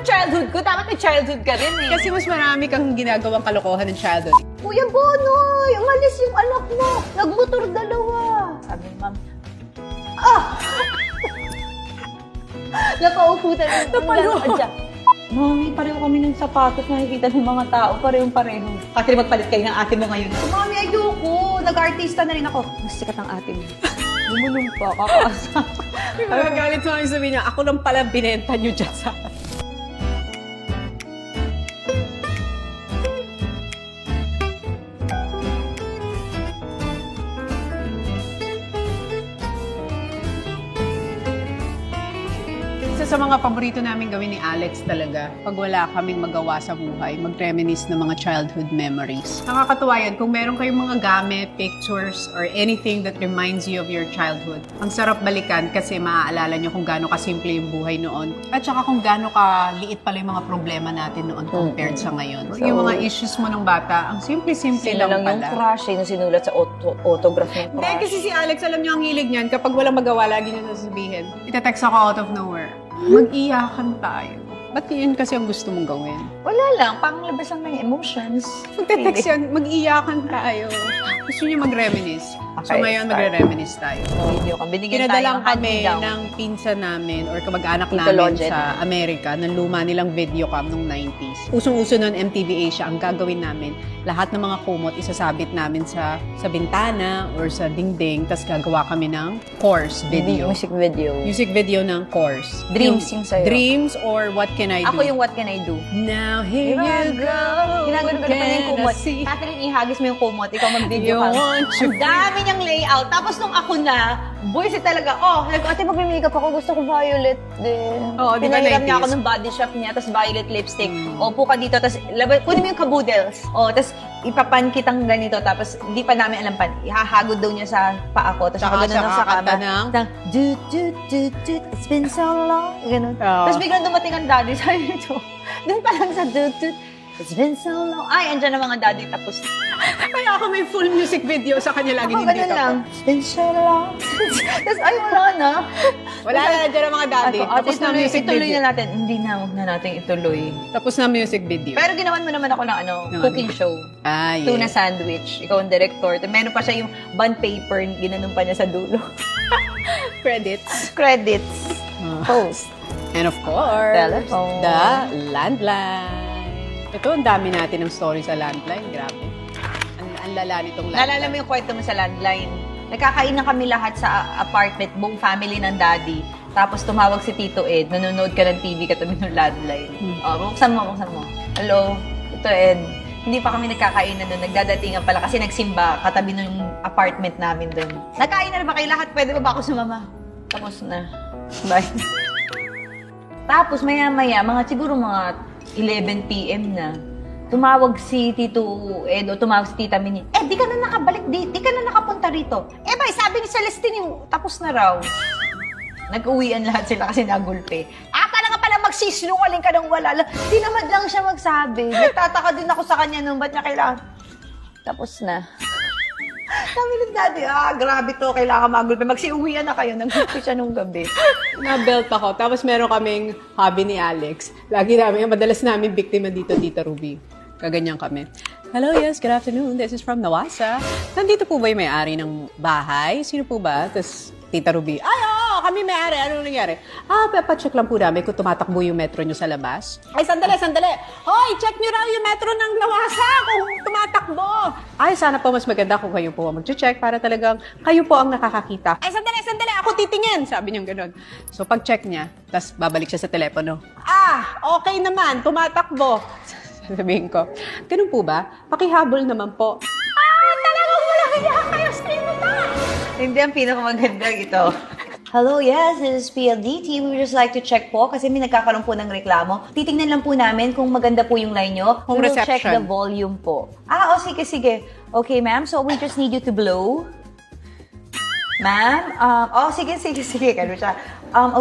ng childhood ko. Dapat may childhood ka rin eh. Kasi mas marami kang ginagawang kalokohan ng childhood. Kuya Bonoy, umalis yung anak mo. Nagmotor dalawa. Sabi ni ma'am, nakaupo talaga. Napalo. Mami, pareho kami ng sapatos nakikita ng mga tao. Parehong-pareho. Kasi magpalit kayo ng ate mo ngayon. Mami, ayoko. Nag-artista na rin ako. Mas sikat ang ate mo. Lumulong pa, kakasa. Magagalit sa amin sabihin niya, ako lang pala binenta niyo dyan sa... Isa sa mga paborito namin gawin ni Alex talaga, pag wala kaming magawa sa buhay, mag-reminisce ng mga childhood memories. Nakakatuwa yan kung meron kayong mga gamit, pictures, or anything that reminds you of your childhood. Ang sarap balikan kasi maaalala nyo kung gaano kasimple yung buhay noon. At saka kung gaano kaliit pala yung mga problema natin noon compared sa ngayon. So, yung mga issues mo ng bata, ang simple-simple Sino lang lang yung pala. crush, yung sinulat sa autograph ng Hindi, crush. kasi si Alex, alam niyo ang hilig niyan. Kapag walang magawa, lagi niya sasabihin. Itatext ako out of nowhere. Mag-iyakan tayo. Ba't yun kasi ang gusto mong gawin? Wala lang, panglabas lang ng emotions. Magte-text yan, mag-iyakan tayo. Gusto niya mag-reminisce. So Okay, ngayon, start. magre-reminisce tayo. Video ka. Binigyan tayo Pinadalang ng kami hand-me-down. ng pinsan namin or kamag-anak Tito namin Logen. sa Amerika ng luma nilang video cam nung 90s. Usong-uso nun MTV Asia, ang gagawin namin, lahat ng mga kumot isasabit namin sa bintana or sa dingding, tapos gagawa kami ng course video. Music video. Music video ng course. Dreams yung sa'yo. Dreams or What Can I Do? Ako yung What Can I Do? Now here Diba? you go. Ginagano ko na pala yung kumot. see? Catherine, ihagis mo yung kumot. Ikaw mag-video You ka. want to Ang dami niyang layout. Tapos nung ako na, boys talaga, ate mag-makeup ako. Gusto ko violet din. Oo, di ba, Pinahiram niya 90s? ako ng body shop niya, tapos violet lipstick. Upo ka dito, tapos kunin mo yung kaboodles. Tapos ipapan kitang ganito, tapos hindi pa namin alam pa. Ihahagod daw niya sa paa ko. Tapos Tsaka ako ganun siya lang sa kakanta kama. ng... It's been so long. Ganun. Oo. Tapos biglang dumating ang daddy. Sabi nito, doon pa lang sa it's been so long. Ay, andyan ang mga daddy. Tapos, Kaya ako may full music video sa kanya lagi ako hindi ganun ka lang. It's been so long. Tapos, ay, wala na. Wala na dyan ang mga daddy. Ako, Tapos na music ituloy video. na natin. Hindi na, huwag na natin ituloy. Tapos na music video. Pero ginawan mo naman ako ng cooking show. Ah, yes. Tuna sandwich. Ikaw ang director. Meron pa siya yung bond paper, ginanong pa niya sa dulo. Credits. Credits. Post. And of course, Telephone. the landline. Ito, ang dami natin ng story sa landline. Grabe. Ang lala nitong landline. Naalala mo yung kwento mo sa landline? Nagkakain na kami lahat sa apartment, buong family ng daddy. Tapos tumawag si Tito Ed, nanonood ka ng TV katabi ng landline. Buksan mo. Hello, Tito Ed. Hindi pa kami nagkakainan doon, nagdadatingan pala kasi nagsimba katabi ng apartment namin doon. Nagkain na ba kayo lahat? Pwede ba ako sumama? Tapos na. Bye. Tapos maya-maya, siguro mga 11 p.m. na, tumawag si Tito Ed o tumawag si Tita Minnie, di ka na nakabalik, di ka na nakapunta rito. Bay, sabi ni Celestine, tapos na raw. Nag-uwian lahat sila kasi nagulpe. Talaga pala magsisinungaling ka ng wala. Tinamad lang siya magsabi. Nagtataka din ako sa kanya nung ba't niya kailangan. Tapos na. Sabi ni Daddy, grabe to, kailangan magulpe. Magsiuwian na kayo. Nagulpe siya nung gabi. Na-belt ako. Tapos meron kaming hobby ni Alex. Lagi namin, madalas namin biktima dito, Tita Ruby. Kaganyan kami. Hello, yes, good afternoon. This is from Nawasa. Nandito po ba yung may-ari ng bahay? Sino po ba? Tapos, Tita Ruby, oo, kami may-ari. Ano nangyari? Papacheck lang po namin kung tumatakbo yung metro nyo sa labas. Ay, sandali. Hoy, check nyo raw yung metro ng Nawasa kung tumatakbo. Ay, sana po mas maganda kung kayo po ang mag-check para talagang kayo po ang nakakakita. Ay, sandali, ako titingin. Sabi niya gano'n. So, pag-check niya, tapos babalik siya sa telepono. Okay naman, tumatakbo. Sabihin ko, ganun po ba? Pakihabol naman po. Talagang wala kaya kayo stream mo ba? Hindi ang pinakamaganda ito. Hello, yes, this is PLDT. We would just like to check po kasi may nagkakaroon po ng reklamo. Titingnan lang po namin kung maganda po yung line nyo. Home We will check reception. the volume po. Sige. Okay, ma'am. So, we just need you to blow. Ma'am? Sige. Kano siya?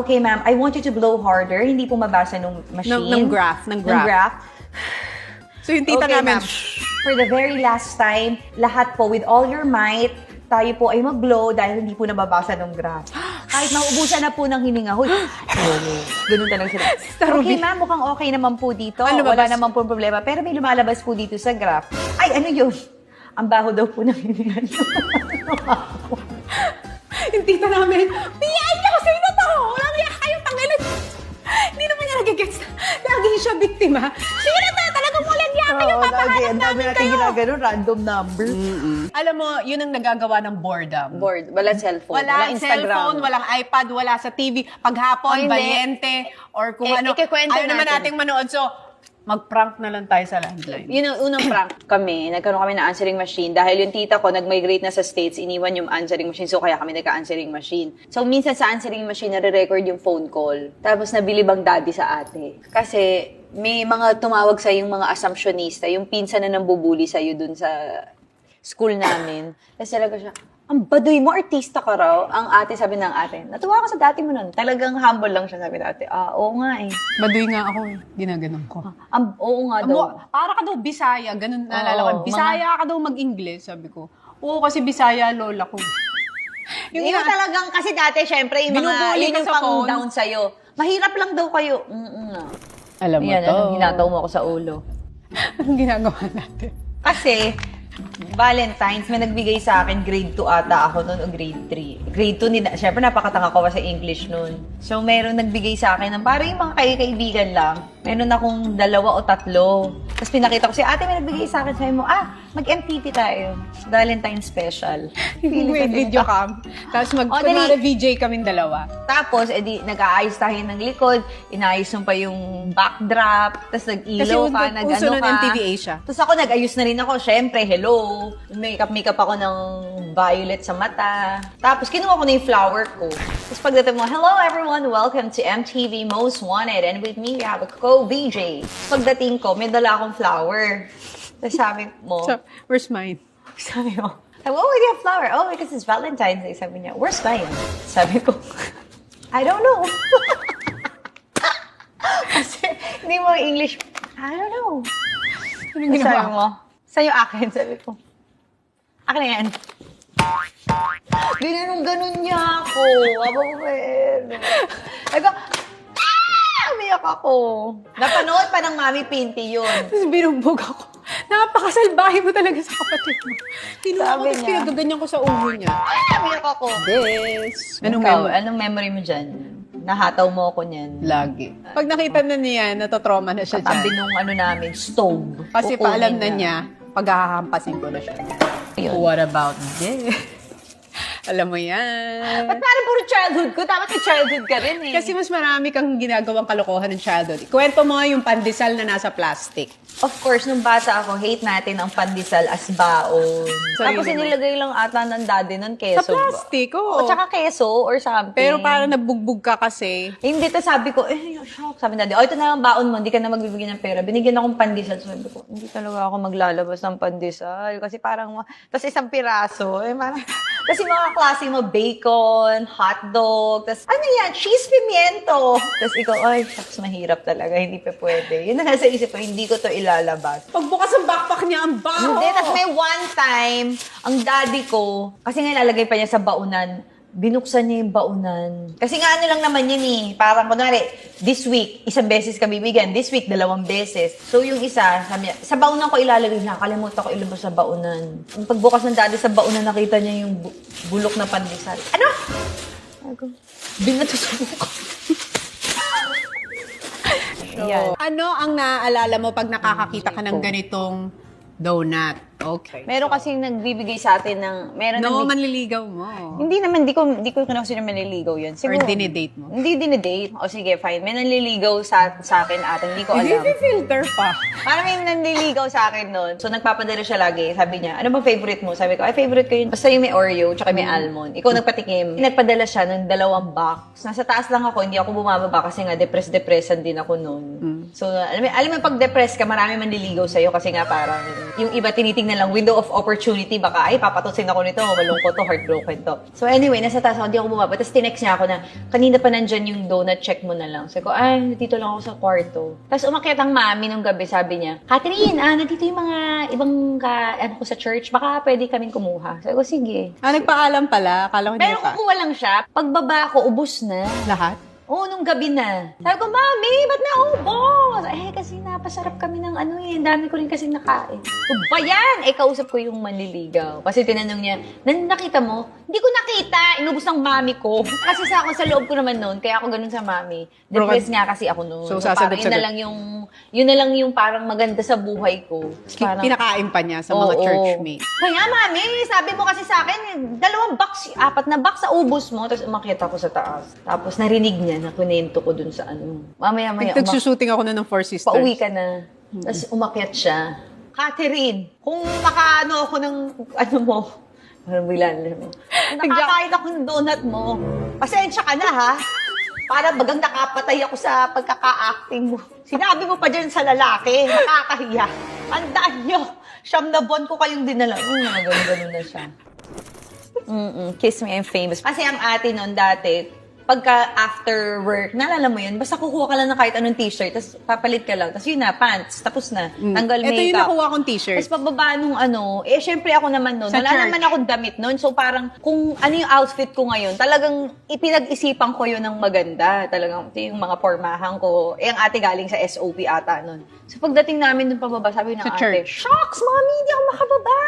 Okay, ma'am. I want you to blow harder. Hindi po mabasa nung machine. Ng graph. So, yung tita Okay, namin, ma'am. For the very last time, lahat po, with all your might, tayo po ay mag-blow dahil hindi po nababasa ng graph. Kahit maubusan na po ng hininga, huy, ganun talaga sila. Okay, ma'am, mukhang okay naman po dito. Ano ba, Wala naman po problema. Pero may lumalabas po dito sa graph. Ay, ano yun? Ang baho daw po ng hininga niyo. Yung tita namin, PI ka! Sino to? Wala niya kayo tanggalin. Hindi naman niya nagigets. Lagi siya biktima. Sino to? Talagang walang niya kayo. Papahanap namin kayo. ginagano, random number. Alam mo, yun ang nagagawa ng boredom. Board, wala cellphone, Walang cellphone, walang iPad, wala sa TV. Paghapon, Oh, hindi. valiente, or kung ano. ikikwento Ayaw naman natin. nating manood. So, mag-prank na lang tayo sa landline. Yun ang unang prank kami. Nagkaroon kami ng answering machine. Dahil yung tita ko, nag-migrate na sa States, iniwan yung answering machine. So, kaya kami nagka-answering machine. So, minsan sa answering machine, nare-record yung phone call. Tapos, nabili bang daddy sa ate. Kasi, may mga tumawag sa yung mga assumptionista, yung pinsan na nambubuli sa'yo dun sa school namin. Tapos talaga siya, ang baduy mo, artista ka raw. Ang ate, sabi ng ate, natuwa ka sa dati mo nun. Talagang humble lang siya, sabi ng ate. Oo nga eh. Baduy nga ako eh. Ginaganon ko. Oo nga daw. Para ka daw Bisaya, ganun naalala ko. Oo, Bisaya ka daw mag-English, sabi ko. Oo, kasi Bisaya lola ko. Yung talagang, kasi dati, syempre, yung mga, Binubuli yun ka yung sa pang phone. down sa'yo. Mahirap lang daw kayo. Alam mo Yan, to. anong hinataw mo ako sa ulo. Anong ginagawa natin? Kasi, Valentine's, may nagbigay sa akin, grade 2 ata ako noon o grade 3. Grade 2, syempre napakatanga ko sa English noon. So, meron nagbigay sa akin ng parang yung mga kaibigan lang. Meron akong 2 o 3. Tapos pinakita ko, si ate may nagbigay sa akin, sabi mo, mag-MTT tayo. Valentine's special. May video cam. Tapos kunwari VJ kaming dalawa. Tapos, edi, nag-aayos tayo ng likod, inayos mo pa yung backdrop, tapos nag-ilaw Kasi ka, uso nag-ano nun ka. MTV Asia. Tapos ako, nag-ayos na rin ako. Syempre, hello. Makeup ako ng violet sa mata. Tapos, kinuha ko na yung flower ko. Tapos pagdating mo, hello everyone, welcome to MTV Most Wanted. And with me, we have a co-VJ. Pagdating ko, may dala akong flower. Tapos sabi mo, So, where's mine? sabi mo, oh, why do you have flower? Oh, because it's Valentine's Day. Sabi niya, where's mine? Sabi ko, I don't know. Kasi, hindi mo English, I don't know. Anong Sabi ginawa? mo, sa'yo akin. Sabi ko, akin na yan. Ganun niya ako. Aba ko, Sabi ko, umiyak ako. Napanood pa ng Mami Pinty yun. Tapos binugbog ako. Napakasalbahe mo talaga sa kapatid mo. Kinuha ko, Sabi tapos niya. pinagaganyan ko sa ulo niya. Umiyak ako. This. Anong Ikaw, memory? anong memory mo dyan? Nahataw mo ako niyan. Lagi. Pag nakita na niya, natotrauma na siya Tabi dyan. nung ano namin, stove. Kasi Kukunin paalam na niya, paghahampasin ko na siya. Yun. What about this? Alam mo yan. Ba't parang puro childhood ko? Dapat may childhood ka rin eh. Kasi mas marami kang ginagawang kalokohan ng childhood. Kwento mo yung pandesal na nasa plastic. Of course, nung bata ako, hate natin ang pandesal as baon. Sarili Tapos mo. inilagay lang ata ng daddy ng keso. Sa plastic, oo. O tsaka keso or something. Pero parang nabugbog ka kasi. Hindi, to sabi ko, shock. Sabi ng daddy, ito na ang baon mo, hindi ka na magbibigyan ng pera. Binigyan akong pandesal. Sabi ko, hindi talaga ako maglalabas ng pandesal. Kasi parang, tapos isang piraso. Kasi mga klase mo, bacon, hotdog, tapos ano yan, cheese pimiento. Tapos ikaw, shucks, mahirap talaga, hindi pa pwede. Yun na nasa isip ko, hindi ko to ilalabas. Pagbukas ang backpack niya, ang baho! Hindi, tapos may one time, ang daddy ko, kasi nga ilalagay pa niya sa baunan, binuksan niya yung baunan. Kasi nga ano lang naman yun eh, parang kunwari, this week, 1 beses ka bibigyan, this week, 2 beses. So yung isa, sabi niya, sa baunan ko ilalagay, nakalimutan ko ilabas sa baunan. Yung pagbukas ng daddy sa baunan, nakita niya yung bulok na pandesal. Ano? Binato sa buka. Ayan. Ano ang naaalala mo pag nakakakita ka ng ganitong donut? Okay. Meron kasing nagbibigay sa atin ng, No, manliligaw mo. Hindi naman, di ko kinakasino manliligaw yun. Or dinidate mo. Hindi dinidate. O sige, fine. May nanliligaw sa akin ata. Hindi ko alam. filter pa. Parang may nanliligaw sa akin nun. So, nagpapadala siya lagi. Sabi niya, ano bang favorite mo? Sabi ko, favorite ko yun. Basta yung may Oreo, tsaka may almond. Ikaw nagpatikim. Nagpadala siya ng 2 box. Nasa taas lang ako, hindi ako bumababa kasi nga depressan din ako nun. So, alam mo, pag depressed ka, marami manliligaw sa'yo kasi nga parang yung iba tinitingnan na lang, window of opportunity, baka, ay, papatusin ako nito, malungkot to, heartbroken to. So anyway, nasa taas ako, hindi ako bumaba. Tapos tinext niya ako na, kanina pa nandyan yung donut, check mo na lang. Sabi ko, ay, nandito lang ako sa kwarto. Tapos umakyat ang mami nung gabi, sabi niya, Catherine, nandito yung mga ibang ano ko sa church, baka pwede kaming kumuha. Sabi ko, sige. Nagpaalam pala. Akala ko hindi Pero ka. kukuha lang siya, pagbaba ko, ubos na. Lahat? Oo, nung gabi na. Sabi ko, Mami, ba't naubos? Kasi napasarap kami ng ano eh. Ang dami ko rin kasi nakain. O ba yan? Kausap ko yung manliligaw. Kasi tinanong niya, nakita mo? Hindi ko nakita. Inubos ng mami ko. Kasi sa loob ko naman noon, kaya ako ganun sa mami. Depressed nga kasi ako noon. So, parang sasagot-sagot. yun na lang yung parang maganda sa buhay ko. Parang, Pinakain pa niya sa mga Oo. churchmates. Kaya, mami, sabi mo kasi sa akin, 2 box, 4 na box sa ubos mo. Tapos umakyat ako sa taas. Tapos narinig niya na kunento ko dun sa ano. Mamaya-maya, Nagsushooting ako na ng Four Sisters. pauwi ka na. Tapos umakyat siya. Catherine, kung makaano ako ng ano mo, parang bilan mo. Kung nakakain ako ng donut mo, pasensya ka na ha. Para bagang nakapatay ako sa pagkaka-acting mo. Sinabi mo pa dyan sa lalaki, nakakahiya. Tandaan nyo, 9 na buwan ko kayong dinala. Ganun na siya. Kiss me, I'm famous. Kasi ang ate noon dati, pagka after work, naalala mo yun, basta kukuha ka lang ng kahit anong t-shirt, tapos papalit ka lang, tapos yun na, pants, tapos na, tanggal makeup. Ito yung nakuha kong t-shirt. Tapos pababa nung ano, syempre ako naman noon, Sa wala church. naman akong damit noon, so parang kung ano yung outfit ko ngayon, talagang ipinag-isipan ko yun ng maganda, talagang ito yung mga pormahan ko. Ang ate galing sa SOP ata noon. So pagdating namin dun pababa, sabi ng Sa ate, church. "Shucks, mommy, hindi ako makababa."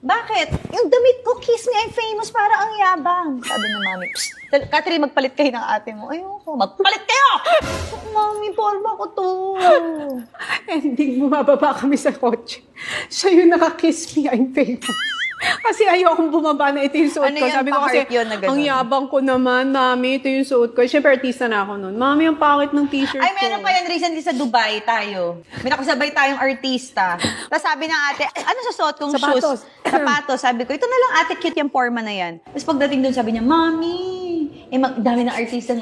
Bakit? Yung damit ko, kiss me, I'm famous, para ang yabang. Sabi ng mami, "Psst, Catherine, magpalit kayo ng ate mo." Ayoko, magpalit kayo! Mami, porma ko to. Ending, bumababa kami sa kotse. Siya yung nakakiss me, I'm famous. Kasi ayokong bumaba na ito yung suot Ano ko. yan, Sabi ko kasi, pa-heart yun na ganun? ang yabang ko naman, mami, ito yung suot ko. Siyempre, artista na ako noon. Mami, ang pangit ng t-shirt Ay, ko. meron pa yan recently sa Dubai tayo. May nakasabay tayong artista. Tapos sabi ng ate, ano susuot kong Sapatos. shoes? Sapatos. Sabi ko, ito na lang ate, cute yung forma na yan. Tapos pagdating doon, sabi niya, Mami, dami ng artistang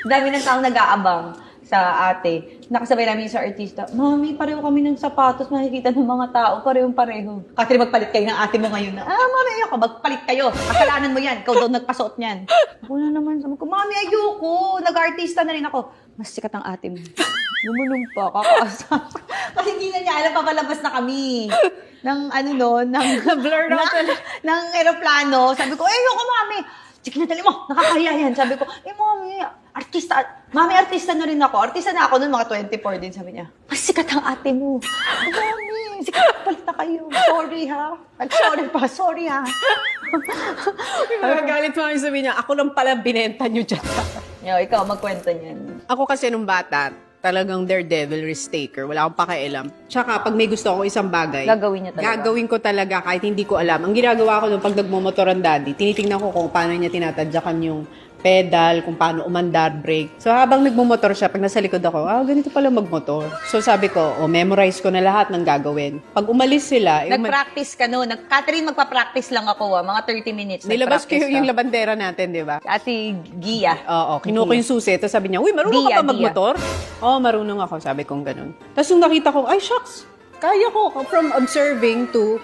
dami ng taong nag-aabang sa ate. Nakasabay namin sa artista, Mami, pareho kami ng sapatos, makikita ng mga tao, parehong-pareho. Kasi magpalit kayo ng ate mo ngayon na, Mami, ayoko, magpalit kayo. Kasalanan mo yan, ikaw daw nagpasuot niyan. Ako na naman, sabi ko, Mami, ayoko, nag-artista na rin ako. Mas sikat ang ate mo. Gumunong pa, kakaasa. Kasi hindi na niya alam, papalabas na kami. Blur out ng aeroplano. Sabi ko, ayoko, Mami. Sige na, dali mo. Nakakahiya yan. Sabi ko, Mami, artista. Mami, artista na rin ako. Artista na ako noon, mga 24 din. Sabi niya, mas sikat ang ate mo. Mami, sikat, palit na kayo. Sorry, ha? Sorry, ha? Magagalit mo kami sabihin niya, ako lang pala binenta niyo dyan. Ikaw, magkwento niyan. Ako kasi nung bata, talagang daredevil risk taker. Wala akong pakialam. Tsaka pag may gusto ako isang bagay, Gagawin niya talaga. Gagawin ko talaga kahit hindi ko alam. Ang ginagawa ko nung pag nagmumotor ang daddy, tinitingnan ko kung paano niya tinatadyakan yung pedal, kung paano umandar, brake. So habang nagmumotor siya, pag nasa likod ako, ganito pala magmotor. So sabi ko, memorize ko na lahat ng gagawin. Pag umalis sila, Nag-practice ka noon. Catherine, magpa-practice lang ako, mga 30 minutes. nilabas ko Nag-practice yung ka. labandera natin, di ba? Ate Gia. Oo, kinuha ko yung susi. Tapos sabi niya, uy, marunong Dia, ka ba magmotor? Oo, marunong ako. Sabi kong ganun. Tapos nung nakita ko, ay, shucks, kaya ko from observing to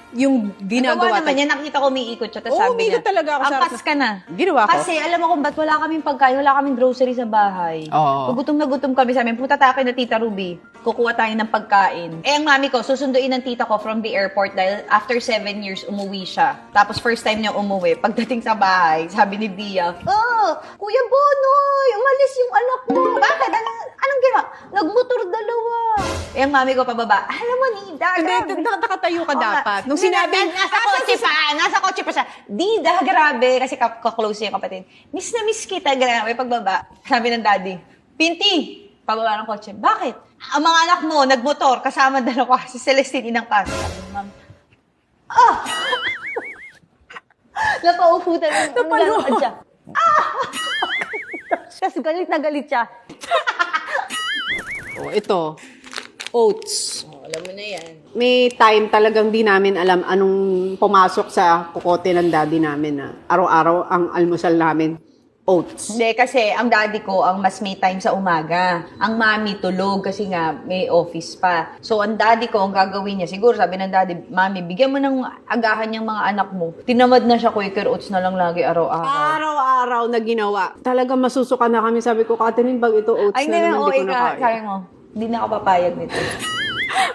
yung ginagawa. Naman yan, nakita ko umiikot siya. Tapos Oo, sabi niya, umiikot talaga ako sa ampas ka na. Ginawa ko. Kasi alam mo kung ba't wala kaming pagkain, wala kaming grocery sa bahay. Oo. Gutom na gutom kami sa amin. Punta tayo kay na Tita Ruby. Kukuha tayo ng pagkain. Ang mami ko, susunduin ng tita ko from the airport dahil after 7 years, umuwi siya. Tapos first time niya umuwi. Pagdating sa bahay, sabi ni Bia, Kuya Bonoy, umalis yung anak mo. Bakit? Anong ginawa? Nagmotor dalawa. Ang mami ko pababa, alam mo, Nida, grabe. Hindi, nakatayo ka Oo nga. dapat. Nung sinabi, Nasa kotse pa siya. Dida, grabe. Kasi ka-close yung kapatid. Miss na miss kita, grabe. Pagbaba, sabi ng daddy, Pinti, pababa ng kotse. Bakit? Ang mga anak mo, nagmotor, kasama dalawa. Si Celestine, inang kasi. Sabi ng mami, napaupo talaga. Napalo. Siya. Kasi galit na galit siya. ito, oats. Alam mo na yan. May time talagang di namin alam anong pumasok sa kukote ng daddy namin na araw-araw ang almusal namin, oats. Hindi, kasi ang daddy ko, ang mas may time sa umaga. Ang mami tulog kasi nga may office pa. So, ang daddy ko, ang gagawin niya, siguro sabi ng daddy, mami, bigyan mo ng agahan yung mga anak mo. Tinamad na siya, Quaker Oats na lang lagi araw-araw. Araw-araw na ginawa. Talagang masusuka na kami. Sabi ko, Catherine, bag ito oats Ay, na hindi naman, na, hindi ko na kaya. sabi mo, hindi na ako papayag nito.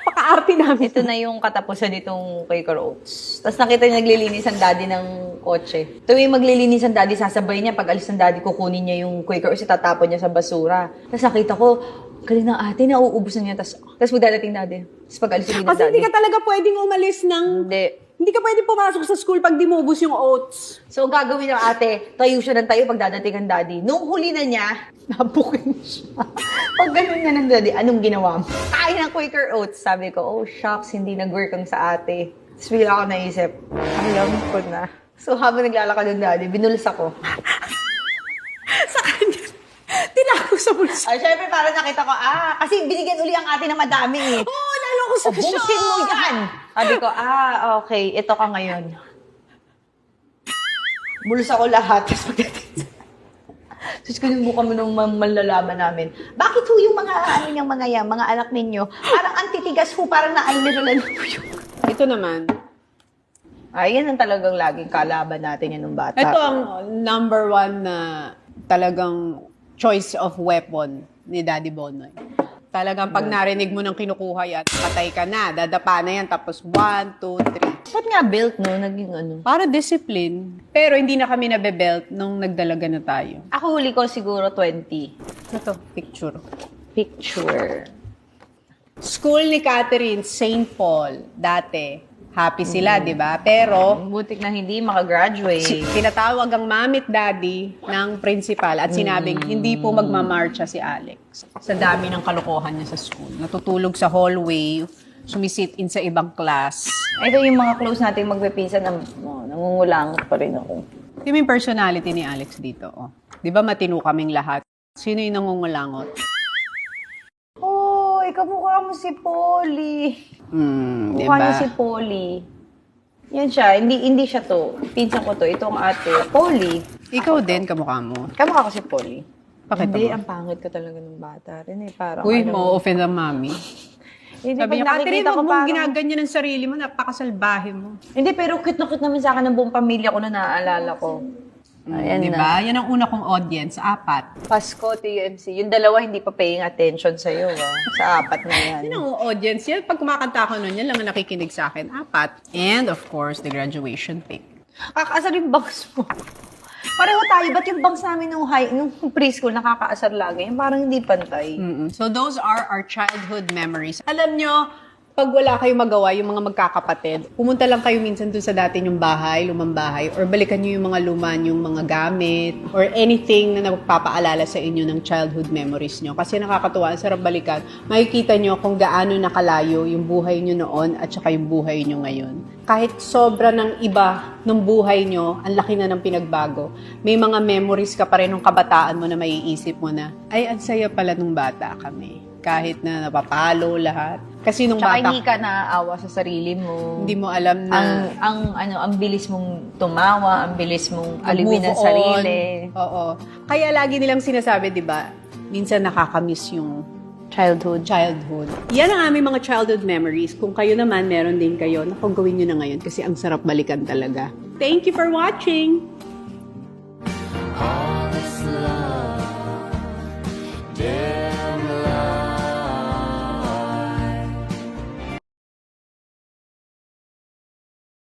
Paka-arte namin. Ito na yung katapusan nitong Quaker Oats. Tapos nakita niya naglilinis ang daddy ng kotse. Tuwing maglilinis ang daddy, sasabay niya. Pag alis ng daddy, kukunin niya yung Quaker Oats, itatapon niya sa basura. Tapos nakita ko, galing ng ate, nauubos na niya. Tapos magdadating daddy. Tapos pag alis ng Kasi daddy. hindi ka talaga pwedeng umalis ng... Hindi ka pwedeng pumasok sa school pag di mo ubus yung oats. So, ang gagawin ng ate, tayo siya ng tayo pag dadating ang daddy. Nung huli na niya, nabukin siya. Pag ganun na ng daddy, anong ginawa mo? Kain ng Quaker Oats. Sabi ko, oh shucks, hindi nag-work ang sa ate. Tapos bigla ako naisip, alam ko na. So, habang naglalakad ng daddy, binuls ako. Sa kanya, tinago sa bulsa. Ay, syempre, parang nakita ko, kasi binigyan uli ang ate na madami eh. Oo, lalo ko sa Ubusin mo yan! Sabi ko, okay, ito ka ngayon. Bulsa ko lahat. Tapos pagdating Tapos kung yung mukha mo nung malalaman namin, bakit ho yung mga, mga anak ninyo, parang antitigas ho, parang na-almirolan po yun. Ito naman. Ay, yan ang talagang laging kalaban natin yan ng bata. Ito ang number one na talagang choice of weapon ni Daddy Bonoy. Talagang pag narinig mo ng kinukuha yan, patay ka na, dadapa na yan, tapos 1, 2, 3. Ba't nga belt, no? Naging ano? Para discipline. Pero hindi na kami nabe-belt nung nagdalaga na tayo. Ako huli ko siguro 20. Ito, picture. Picture. School ni Catherine, St. Paul, dati. Happy sila, di ba? Pero, Butik na hindi makagraduate. tinatawag ang mamit daddy ng principal at sinabing hindi po magmamarcha si Alex. Sa dami ng kalokohan niya sa school. Natutulog sa hallway, sumisit in sa ibang class. Ito yung mga close natin magpipinsan na nangungulangot pa rin ako. Ito yung personality ni Alex dito. Oh. Di ba matino kaming lahat? Sino yung nangungulangot? Oh, kamukha mo si Polly. Di Mukha ba? niya si Polly. Yan siya. Hindi siya to. Pinsan ko to. Itong ate. Polly. Ikaw din, kamukha mo. Kamukha ko si Polly. Pakita Hindi, mo. ang pangit ka talaga ng bata rin eh. Parang, Uy, ano, mo offend ang mami. Hindi, Sabi niya, pag Catherine, nakikita huwag ko mong parang... ginaganyan ng sarili mo, napakasalbahe mo. Hindi, pero cute na cute naman sa akin ng buong pamilya ko na naaalala ko. Ayan Di na. ba? Yan ang una kong audience, 4. Pasko, TUMC. Yung dalawa hindi pa paying attention sa'yo, sa 4 na yan. Yan ang audience. Yan, pag kumakanta ako nun, yan lang ang nakikinig sa akin, 4. And of course, the graduation pic. Kakaasar yung bangs mo. Pareho tayo, ba't yung bangs namin nung preschool nakakaasar lagi? Yung parang hindi pantay. So those are our childhood memories. Alam nyo, pag wala kayong magawa, yung mga magkakapatid, pumunta lang kayo minsan doon sa dati nyong bahay, lumang bahay, or balikan nyo yung mga luma yung mga gamit, or anything na nagpapaalala sa inyo ng childhood memories nyo. Kasi nakakatuwa, ang sarap balikan. Makikita nyo kung gaano nakalayo yung buhay nyo noon at saka yung buhay nyo ngayon. Kahit sobra ng iba ng buhay nyo, ang laki na ng pinagbago, may mga memories ka pa rin ng kabataan mo na maiisip mo na, ay, ang saya pala nung bata kami. Kahit na napapalo lahat. Kasi nung Tsaka bata, hindi ka naaawa sa sarili mo. hindi mo alam na Ang bilis mong tumawa, ang bilis mong aliwin move ang sarili. Oo. Kaya lagi nilang sinasabi, di ba, minsan nakakamiss yung Childhood. Yan ang aming mga childhood memories. Kung kayo naman, meron din kayo, gawin nyo na ngayon kasi ang sarap balikan talaga. Thank you for watching!